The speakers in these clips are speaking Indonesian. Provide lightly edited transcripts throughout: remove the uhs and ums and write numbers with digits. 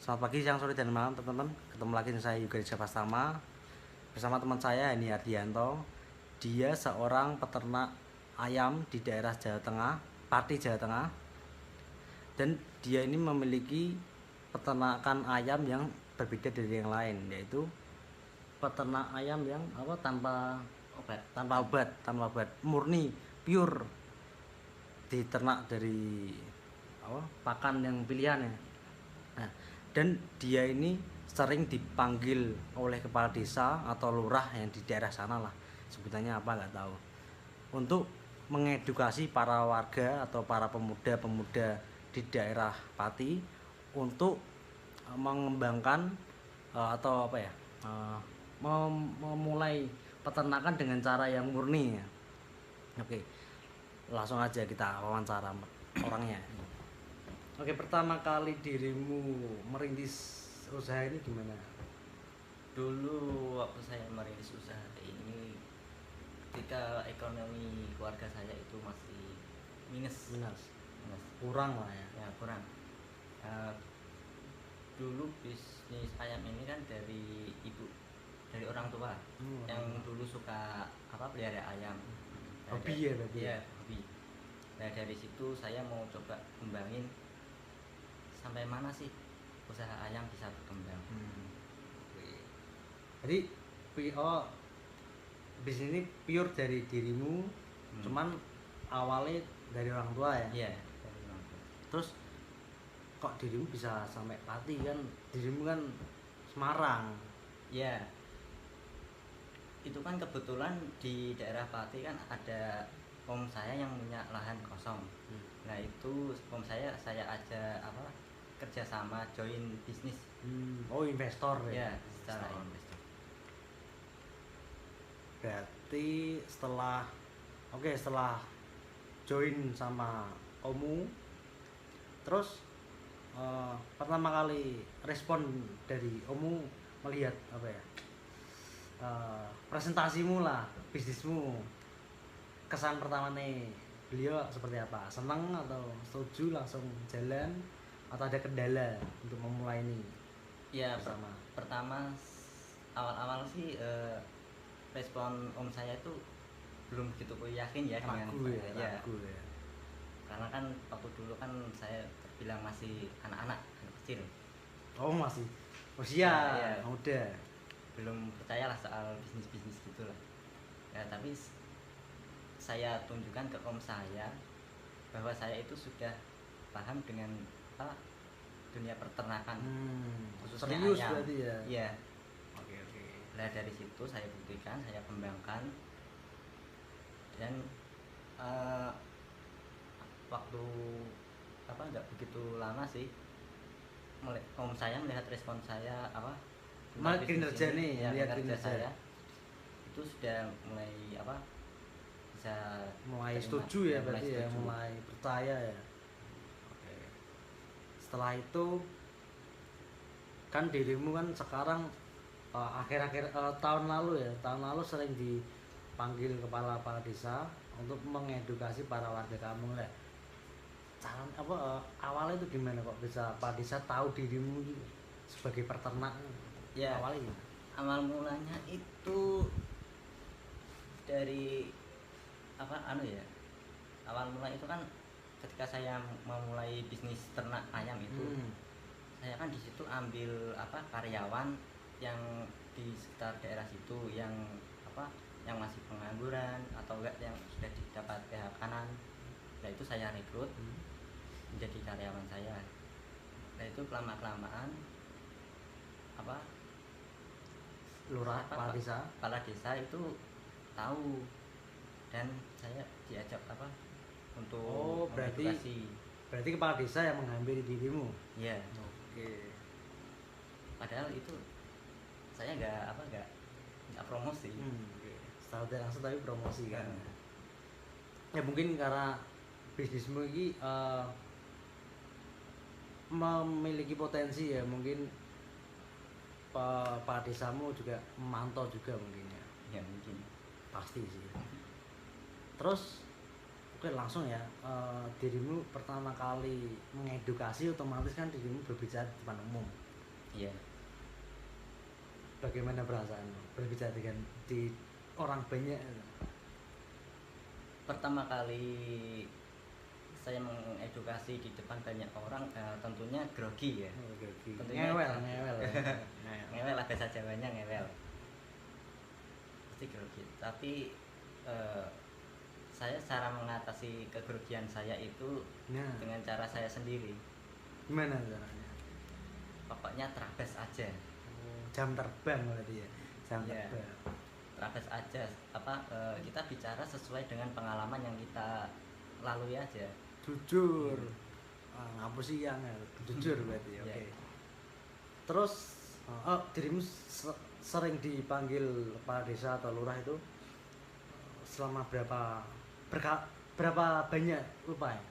Selamat pagi, siang, sore, dan malam teman-teman. Ketemu lagi dengan saya Yuga Rizka Pastama bersama teman saya Hani Ardianto. Dia seorang peternak ayam di daerah Jawa Tengah, Pati, Jawa Tengah. Dan dia ini memiliki peternakan ayam yang berbeda dari yang lain, yaitu peternak ayam yang tanpa obat, murni, pure, diternak dari pakan yang pilihan ya. Nah, dan dia ini sering dipanggil oleh kepala desa atau lurah yang di daerah sana lah, sebutannya apa nggak tahu, untuk mengedukasi para warga atau para pemuda-pemuda di daerah Pati untuk mengembangkan atau memulai peternakan dengan cara yang murni ya. Oke, langsung aja kita wawancara orangnya. Oke, pertama kali dirimu merintis usaha ini gimana? Dulu waktu saya merintis usaha ini, ketika ekonomi keluarga saya itu masih minus, Kurang lah ya. ya kurang. Eh, Dulu bisnis ayam ini kan dari orang tua yang dulu suka pelihara ayam. Hobi ya berarti? Iya, hobi. Nah dari situ saya mau coba kembangin sampai mana sih usaha ayam bisa berkembang. Jadi bisnis ini pure dari dirimu, cuman awalnya dari orang tua ya? Iya, dari orang tua. Terus kok dirimu bisa sampai Pati, kan dirimu kan Semarang? Ya, itu kan kebetulan di daerah Pati kan ada om saya yang punya lahan kosong. Nah itu om saya aja kerjasama join bisnis. Oh, investor ya? Ya, secara investor. Berarti setelah join sama Omu, terus pertama kali respon dari Omu melihat presentasimu lah, bisnismu, kesan pertama nih beliau seperti apa? Senang atau setuju langsung jalan, atau ada kendala untuk memulai ini? Ya, bersama? pertama awal-awal sih respon om saya itu belum begitu yakin ya dengan Ragu ya. karena kan waktu dulu kan saya terbilang masih anak kecil. Oh, masih usia muda, belum percayalah soal bisnis gitu lah ya. Tapi saya tunjukkan ke om saya bahwa saya itu sudah paham dengan dunia peternakan, khususnya serius ayam. berarti ya? Iya. Oke. Nah dari situ saya buktikan, saya kembangkan, dan waktu nggak begitu lama sih om saya melihat respon saya kinerja nih, lihat kinerja saya itu sudah mulai bisa mulai terima, setuju ya, berarti ya, mulai percaya ya. Oke. Setelah itu kan dirimu kan sekarang akhir-akhir tahun lalu sering dipanggil kepala desa untuk mengedukasi para warga kampung ya. Cara awalnya itu gimana kok bisa Pak Desa tahu dirimu sebagai peternak ya? Awalnya awal mulanya itu dari awal mula itu kan ketika saya memulai bisnis ternak ayam itu, saya kan di situ ambil karyawan yang di sekitar daerah situ yang masih pengangguran atau enggak yang sudah didapat PHK kanan. Nah itu saya rekrut menjadi karyawan saya. Nah itu kelamaan lurah kepala desa itu tahu, dan saya diajak untuk berarti kepala desa yang menghampiri dirimu? Iya. Oke. Padahal itu saya nggak promosi. Setelah langsung tapi promosi kan. Ya mungkin karena bisnismu ini memiliki potensi ya, mungkin Pak desamu juga memantau juga mungkin ya. Ya mungkin. Pasti sih. Terus oke, langsung ya, dirimu pertama kali mengedukasi, otomatis kan dirimu berbicara di depan umum. Iya. Bagaimana perasaan berbicara dengan di orang banyak? Pertama kali saya mengedukasi di depan banyak orang, tentunya grogi ya. Oh, oke. Tentunya Ngewel, grogi. ngewel. Ngewel lah, bahasa Jawanya ngewel. Pasti grogi. Tapi eh, saya cara mengatasi kegrogian saya itu Nah, dengan cara saya sendiri. gimana caranya? Pokoknya terabas aja. Oh, jam terbang berarti ya. Jam Iya. terbang. Terabas aja. Kita bicara sesuai dengan pengalaman yang kita lalui aja. Jujur. Ngapus sih yang jujur berarti. Oke. Iya. Terus dirimu sering dipanggil kepala desa atau lurah itu selama berapa banyak, lupa ya?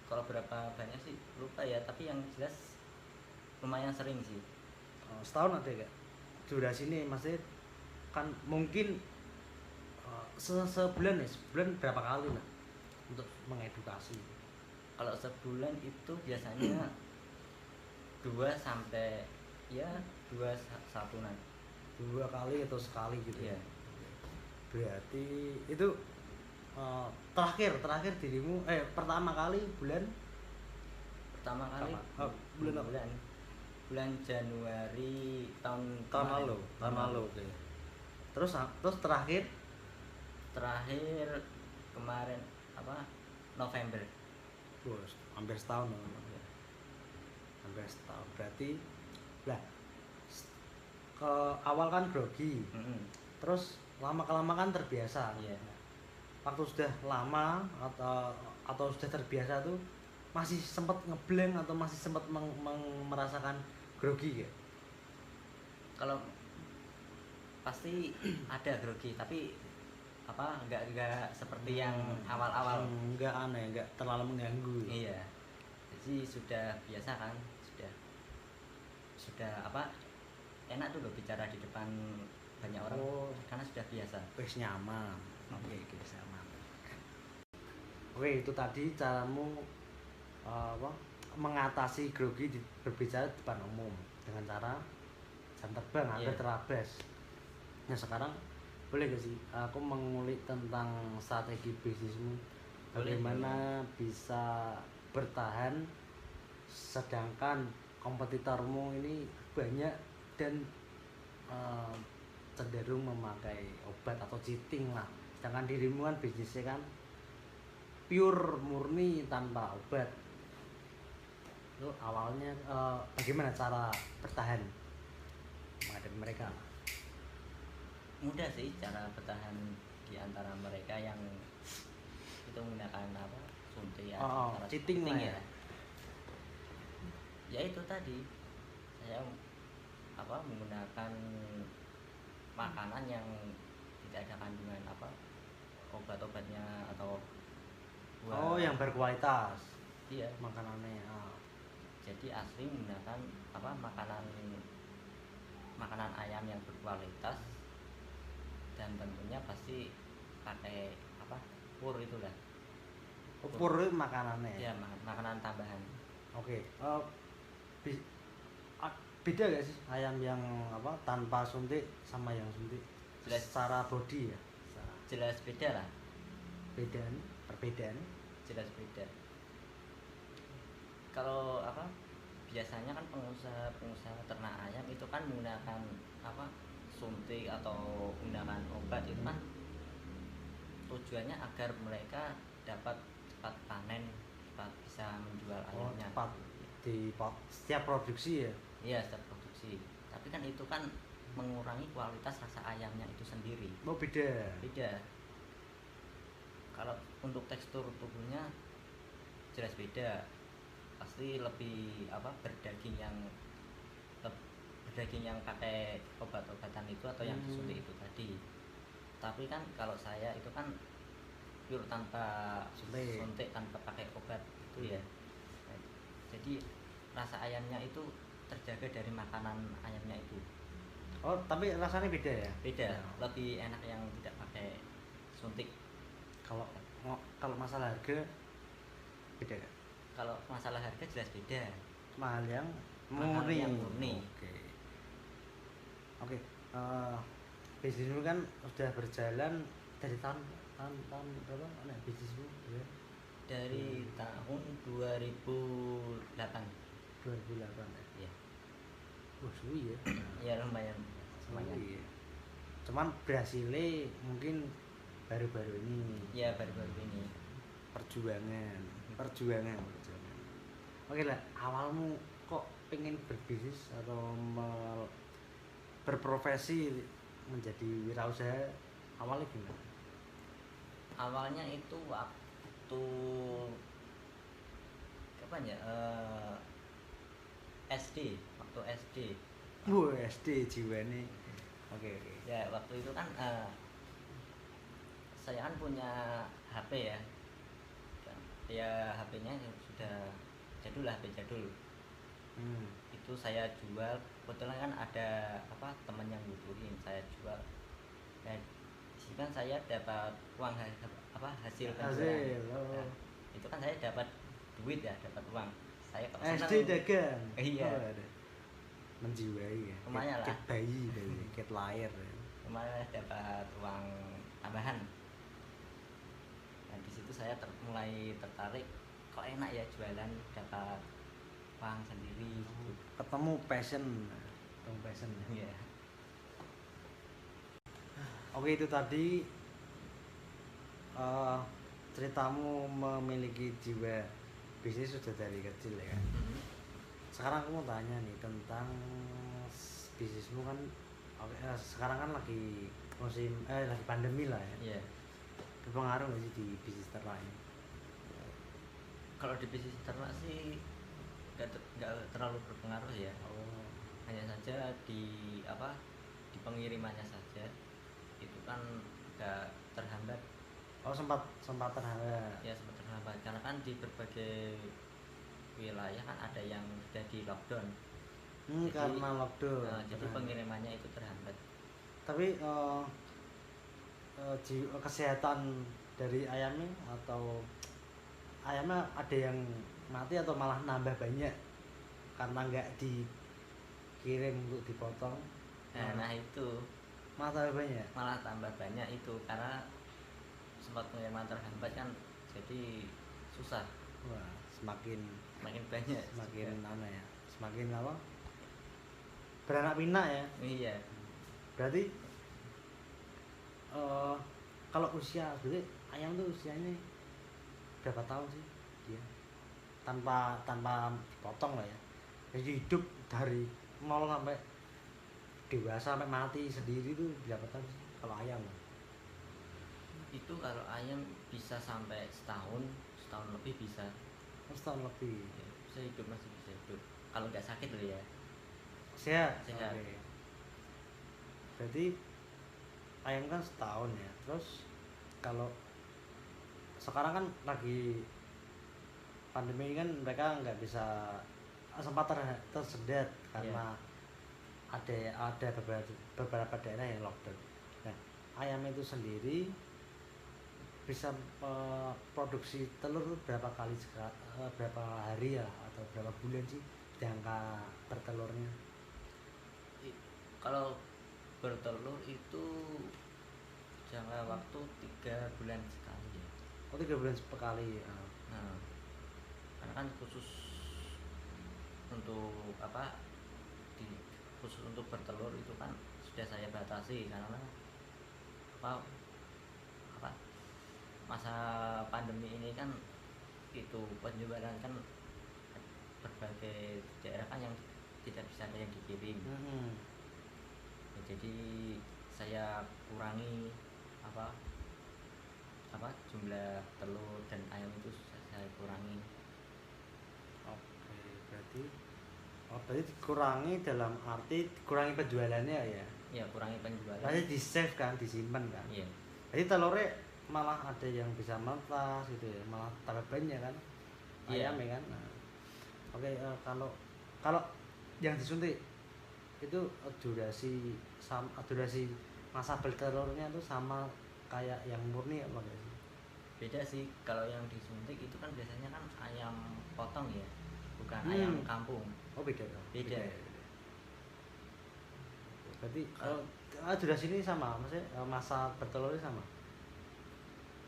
Kalau berapa banyak sih lupa ya, tapi yang jelas lumayan sering sih. Setahun ada gak? Durasi ini masih kan mungkin sebulan ya, sebulan berapa kali lah untuk mengedukasi. Kalau sebulan itu biasanya 2 sampai 2 nanti. 2 kali atau sekali gitu Iya. ya. Berarti itu terakhir dirimu pertama kali bulan Pertama kali apa? Bulan apa? bulan Januari tahun Tahun lalu oke. Terus terakhir kemarin November. bos hampir setahun loh. Hampir setahun berarti lah ke awal kan grogi, Mm-mm. terus lama kelamaan terbiasa. Iya. Waktu sudah lama atau sudah terbiasa tuh masih sempat ngeblank atau masih sempat merasakan grogi ya? Kalau pasti ada grogi, tapi nggak seperti yang awal-awal. Nggak aneh, nggak terlalu mengganggu ya? Iya. Jadi sudah biasa kan, sudah enak tuh loh bicara di depan banyak orang. Oh. Karena sudah biasa. Wes nyaman. Oke, nyaman. Oke, itu tadi caramu mengatasi grogi berbicara di depan umum dengan cara jam terbang agar Iya. terabas. Nah sekarang boleh gak sih aku mengulik tentang strategi bisnismu, Boleh, bagaimana bisa bertahan sedangkan kompetitormu ini banyak dan cenderung memakai obat atau cheating lah, sedangkan dirimu kan bisnisnya kan pure murni tanpa obat. Itu awalnya bagaimana cara bertahan menghadapi mereka? Mudah sih cara bertahan di antara mereka yang itu menggunakan suntik cara cheating lah ya. Ya itu tadi saya menggunakan makanan yang tidak ada kandungan obat-obatnya atau yang berkualitas iya. makanannya. Jadi asli menggunakan makanan ayam yang berkualitas, dan tentunya pasti pakai pur itulah. Pur itu makanannya Ya, makanan tambahan. Oke. Beda gak sih ayam yang tanpa suntik sama yang suntik? Jelas. Secara body ya? Jelas beda lah. Perbedaan? Jelas beda. Kalau biasanya kan pengusaha ternak ayam itu kan menggunakan suntik atau menggunakan obat itu kan tujuannya agar mereka dapat cepat panen, cepat bisa menjual ayamnya. Cepat di setiap produksi ya? Iya, setiap produksi. Tapi kan itu kan mengurangi kualitas rasa ayamnya itu sendiri. Oh beda. Kalau untuk tekstur tubuhnya jelas beda. Pasti lebih berdaging yang pakai obat-obatan itu atau yang disuntik itu tadi. Tapi kan kalau saya itu kan pure tanpa suntik, tanpa pakai obat itu ya. Nah, jadi rasa ayamnya itu terjaga dari makanan ayamnya itu. Oh tapi rasanya beda ya? Beda, lebih enak yang tidak pakai suntik. Kalau masalah harga beda gak? Kalau masalah harga jelas beda. Mahal yang Murni. Mahalnya murni. Oke. Bisnismu kan sudah berjalan dari tahun berapa? Nah, bisnismu ya. Dari tahun 2008. 2008 ya. Iya. Wah, suwi ya. Ya lumayan. Suwi ya. Cuman berhasilnya mungkin baru-baru ini. Ya baru-baru ini. Perjuangan. Oke lah, awalmu kok pengen berbisnis atau berprofesi menjadi wirausaha awalnya gimana? Awalnya itu waktu kapan ya? Waktu SD. Wah, SD jiwane. Oke. Ya waktu itu kan saya kan punya HP ya. Ya HP-nya sudah jadul lah, HP jadul. Itu saya jual, kebetulan kan ada teman yang butuhin, saya jual. Dan sini kan saya dapat uang hasil penjualan. Nah, itu kan saya dapat duit ya, dapat uang. Saya SD dagang. Iya. Menjiwai ya. Lumayan lah. Ket bayi, ket lahir. Kemarin dapat uang tambahan. Nah di situ saya mulai tertarik, kok enak ya jualan, dapat uang sendiri. Ketemu passion. Iya. Oke, itu tadi ceritamu memiliki jiwa bisnis sudah dari kecil ya. Sekarang aku mau tanya nih tentang bisnismu kan. Sekarang kan lagi lagi pandemi lah ya. Iya. Berpengaruh nggak sih di bisnis ternak ini? Kalau di bisnis ternak sih nggak terlalu berpengaruh ya. Hanya saja di pengirimannya saja itu kan nggak terhambat. Sempat terhambat. Ya sempat terhambat karena kan di berbagai wilayah kan ada yang sudah di lockdown. Karena lockdown. Jadi pengirimannya itu terhambat. Tapi kesehatan dari ayamnya atau ayamnya ada yang mati atau malah nambah banyak karena nggak dikirim untuk dipotong? Nah itu malah tambah banyak itu karena sempat pengiriman terhambat kan, jadi susah. Wah, semakin banyak, semakin apa, beranak pinak ya. Iya. Berarti kalau usia berarti ayam tuh usianya berapa tahun sih dia tanpa dipotong lah ya, jadi hidup dari nol sampai dewasa sampai mati sendiri tuh berapa tahun sih kalau ayam? Itu kalau ayam bisa sampai setahun lebih bisa. Setahun lebih Ya, masih bisa hidup kalau nggak sakit loh ya. Sehat. Okay. Berarti ayam kan setahun ya. Terus kalau sekarang kan lagi pandemi kan mereka nggak bisa, sempat tersendat karena ada beberapa daerah yang lockdown. Nah, ayam itu sendiri bisa produksi telur berapa hari ya atau berapa bulan sih jangka bertelurnya? Kalau bertelur itu jangka waktu 3 bulan sekali ya. 3 bulan sekali. Nah, karena kan khusus untuk bertelur itu kan sudah saya batasi karena masa pandemi ini kan itu penjualan kan berbagai daerah kan yang tidak bisa ada yang dikirim. Ya, jadi saya kurangi jumlah telur dan ayam itu saya kurangi. Oke, berarti dikurangi dalam arti kurangi penjualannya ya? Ya, kurangi penjualan. Berarti di save kan, disimpan kan? Iya. Jadi telurnya malah ada yang bisa menetas gitu ya, malah tambah banyak kan? Ayam ya kan? Nah, oke, kalau yang disuntik itu durasi masa bertelurnya itu sama kayak yang murni apa enggak sih? Beda sih, kalau yang disuntik itu kan biasanya kan ayam potong ya, bukan ayam kampung. Oh beda dong. Beda. Berarti kalau durasi ini sama, maksudnya masa bertelurnya sama.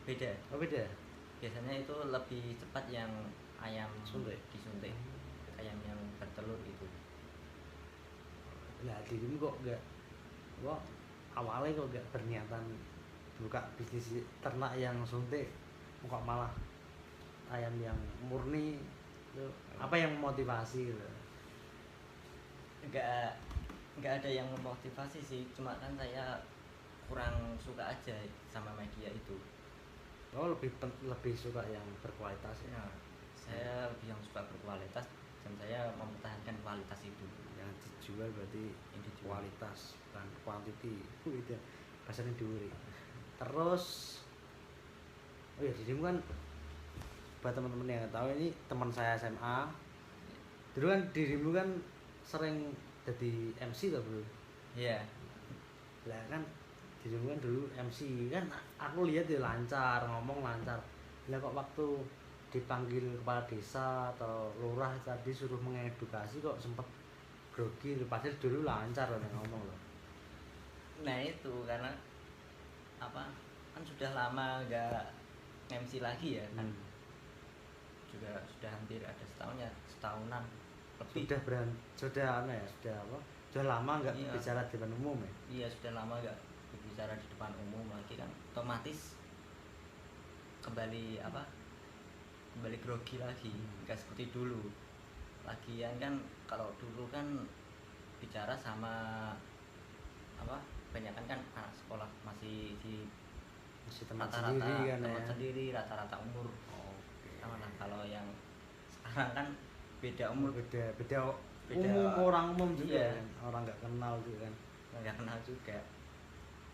Beda. Oh beda. Biasanya itu lebih cepat yang ayam disuntik. Ayam yang bertelur itu. Lah dirimu kok awalnya kok gak berniatan buka bisnis ternak yang suntik, kok malah ayam yang murni itu apa yang memotivasi gitu? Enggak ada yang memotivasi sih, cuma kan saya kurang suka aja sama media itu. Oh lebih suka yang berkualitas ya? Ya, saya lebih yang suka berkualitas dan saya mempertahankan kualitas itu. Yang dijual berarti Yang dijual. kualitas bukan quantity. Itu bahasanya diuri. Terus oh ya dirimu kan buat teman-teman yang tahu ini teman saya SMA. Dulu kan dirimu kan sering jadi MC tuh bro. Iya. Lah kan dirimu kan dulu MC kan aku lihat dia lancar ngomong lancar. Lah kok waktu dipanggil kepala desa atau lurah tadi suruh mengedukasi kok sempet grogi padahal dulu lancar loh ngomong loh. Nah itu karena apa kan sudah lama nggak MC lagi ya kan. Juga sudah hampir ada setahunan lebih. Sudah lama nggak Iya. bicara di depan umum ya. Iya sudah lama nggak berbicara di depan umum lagi kan, otomatis kembali grogi lagi, nggak seperti dulu. Lagian kan kalau dulu kan bicara sama kebanyakan kan anak sekolah masih di Teman rata-rata sendiri kan teman ya. sendiri, rata-rata umur. Oke. Sama lah. Kalau yang sekarang kan beda umur, beda orang umum juga iya. kan, orang nggak kenal juga kan. nggak kenal juga.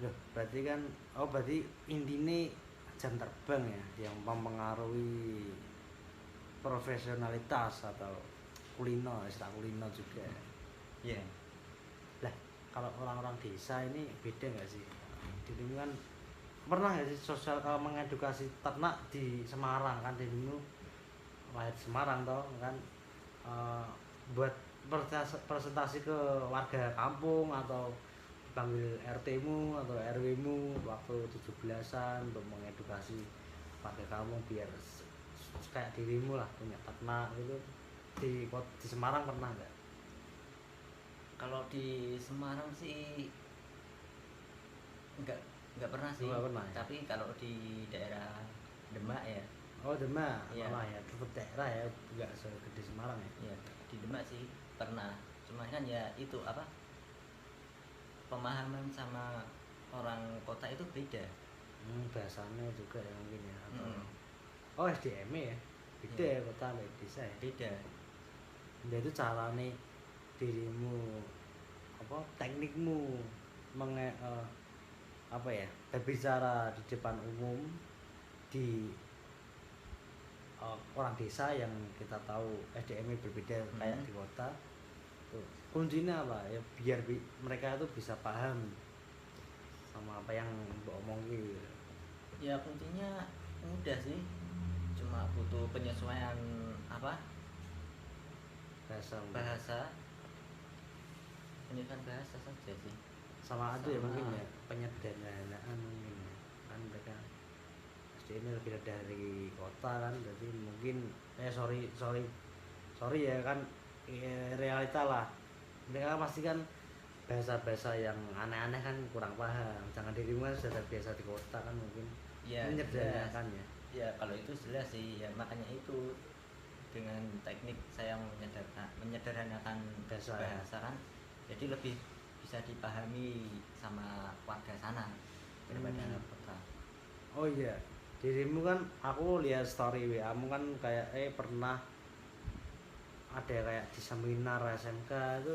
Loh, berarti kan berarti intinya jam terbang ya yang mempengaruhi profesionalitas atau istilah kulino juga. Iya. Lah kalau orang-orang desa ini beda nggak sih? Dirimu kan pernah nggak sih sosial mengedukasi ternak di Semarang kan, dirimu lahir di Semarang toh kan, buat presentasi ke warga kampung atau dipanggil RT-mu atau RW-mu waktu 17-an untuk mengedukasi warga kampung biar kayak dirimu lah punya ternak gitu di Semarang pernah nggak? Kalau di Semarang sih nggak pernah sih. Nggak pernah, ya? Tapi kalau di daerah Demak ya. Oh Demak, Iya. malah ya tetap daerah ya, nggak segede Semarang ya. Iya, di Demak sih pernah. Cuma kan ya itu pemahaman sama orang kota itu beda. Bahasanya juga ya mungkin ya. Atau Mm. SDM ya, beda Iya. ya kota sama desa ya. Beda. Jadi itu carane dirimu teknikmu berbicara di depan umum di orang desa yang kita tahu SDM-nya berbeda kayak di kota. Tuh, kuncinya apa ya biar mereka itu bisa paham sama apa yang Mbak omongin gitu. Ya kuncinya mudah sih. Cuma butuh penyesuaian bahasa. Penyesuaian bahasa saja sih. Sama aja ya mungkin ya penyederhanaan mungkin ya. Kan mereka SDM lebih dari kota kan, jadi mungkin sorry ya kan realita lah mereka pasti kan bahasa-bahasa yang aneh-aneh kan kurang paham. Jangan dirimu kan sudah biasa di kota kan mungkin Ya, menyederhanakan ya. Ya kalau itu jelas sih ya, makanya itu dengan teknik saya menyederhanakan bahasa kan, jadi lebih bisa dipahami sama warga sana daripada kota. Oh iya, dirimu kan aku lihat story WA-mu kan kayak pernah ada kayak di seminar SMK itu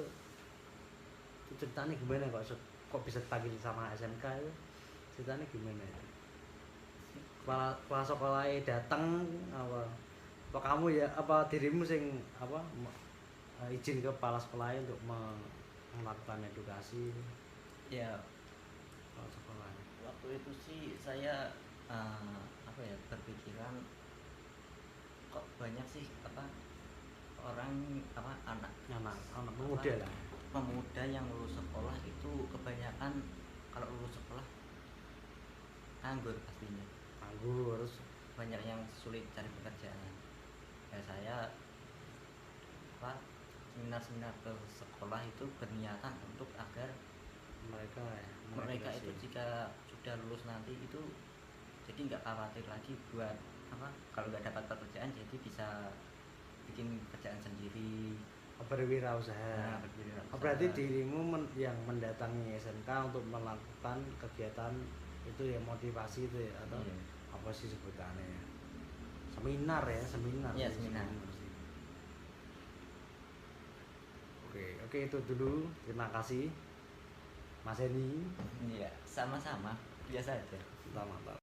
ceritanya gimana kok bisa dipanggil sama SMK itu ceritanya gimana ya? Kepala sekolahnya datang apa kamu ya apa dirimu sing izin ke kepala sekolahnya untuk melakukan edukasi Ya kepala sekolahnya. waktu itu sih saya berpikiran kok banyak sih orang anak pemuda lah. Pemuda yang lulus sekolah itu kebanyakan kalau lulus sekolah nganggur pastinya, Nganggur terus banyak yang sulit cari pekerjaan. Ya saya apa seminar-seminar ke sekolah itu berniatan untuk agar mereka itu jika sudah lulus nanti itu jadi nggak khawatir lagi buat apa kalau nggak dapat pekerjaan, jadi bisa bikin pekerjaan sendiri. berwirausaha. Berwirausaha. Berarti dirimu yang mendatangi SMK untuk melakukan kegiatan itu ya, motivasi itu ya, atau Iya. apa sih sebutannya ya? Seminar ya, seminar. Iya, seminar. sih. Oke, itu dulu. Terima kasih Mas Eni. Iya, sama-sama, biasa aja. Selamat.